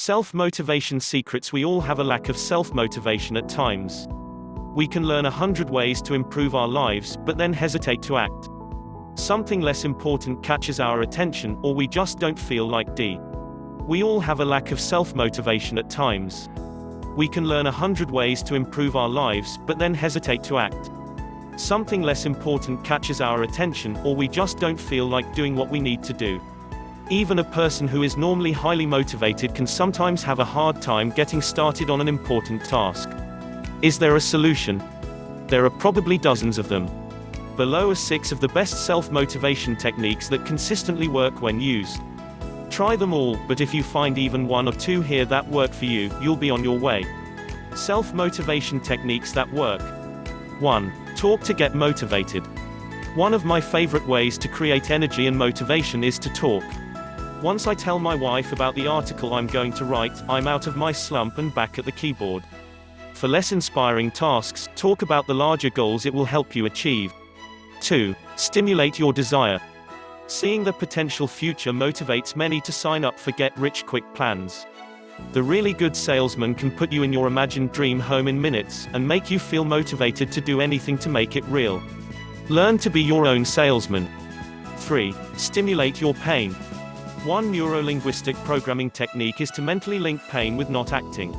Self-motivation secrets. We all have a lack of self-motivation at times. We can learn 100 ways to improve our lives, but then hesitate to act. Something less important catches our attention, or we just don't feel like d. We all have a lack of self-motivation at times. We can learn 100 ways to improve our lives, but then hesitate to act. Something less important catches our attention, or we just don't feel like doing what we need to do. Even a person who is normally highly motivated can sometimes have a hard time getting started on an important task. Is there a solution? There are probably dozens of them. Below are 6 of the best self-motivation techniques that consistently work when used. Try them all, but if you find even 1 or 2 here that work for you, you'll be on your way. Self-motivation techniques that work. 1. Talk to get motivated. One of my favorite ways to create energy and motivation is to talk. Once I tell my wife about the article I'm going to write, I'm out of my slump and back at the keyboard. For less inspiring tasks, talk about the larger goals it will help you achieve. 2. Stimulate your desire. Seeing the potential future motivates many to sign up for get-rich-quick plans. The really good salesman can put you in your imagined dream home in minutes, and make you feel motivated to do anything to make it real. Learn to be your own salesman. 3. Stimulate your pain. One neuro-linguistic programming technique is to mentally link pain with not acting.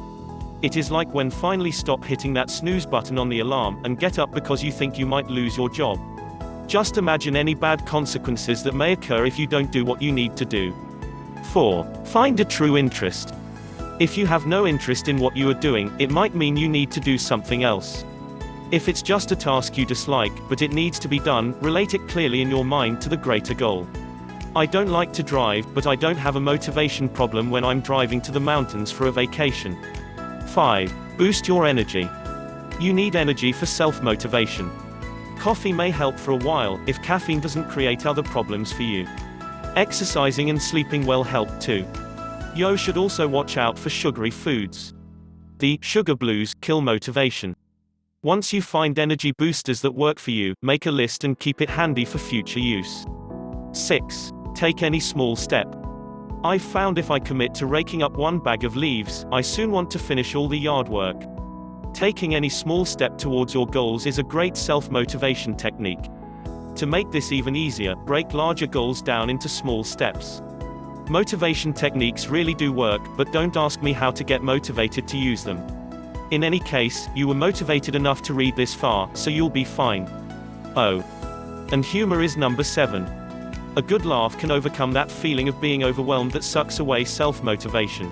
It is like when finally stop hitting that snooze button on the alarm, and get up because you think you might lose your job. Just imagine any bad consequences that may occur if you don't do what you need to do. 4. Find a true interest. If you have no interest in what you are doing, it might mean you need to do something else. If it's just a task you dislike, but it needs to be done, relate it clearly in your mind to the greater goal. I don't like to drive, but I don't have a motivation problem when I'm driving to the mountains for a vacation. 5. Boost your energy. You need energy for self-motivation. Coffee may help for a while, if caffeine doesn't create other problems for you. Exercising and sleeping well help too. You should also watch out for sugary foods. The sugar blues kill motivation. Once you find energy boosters that work for you, make a list and keep it handy for future use. 6. Take any small step. I've found if I commit to raking up 1 bag of leaves, I soon want to finish all the yard work. Taking any small step towards your goals is a great self-motivation technique. To make this even easier, break larger goals down into small steps. Motivation techniques really do work, but don't ask me how to get motivated to use them. In any case, you were motivated enough to read this far, so you'll be fine. Oh. And humor is number 7. A good laugh can overcome that feeling of being overwhelmed that sucks away self-motivation.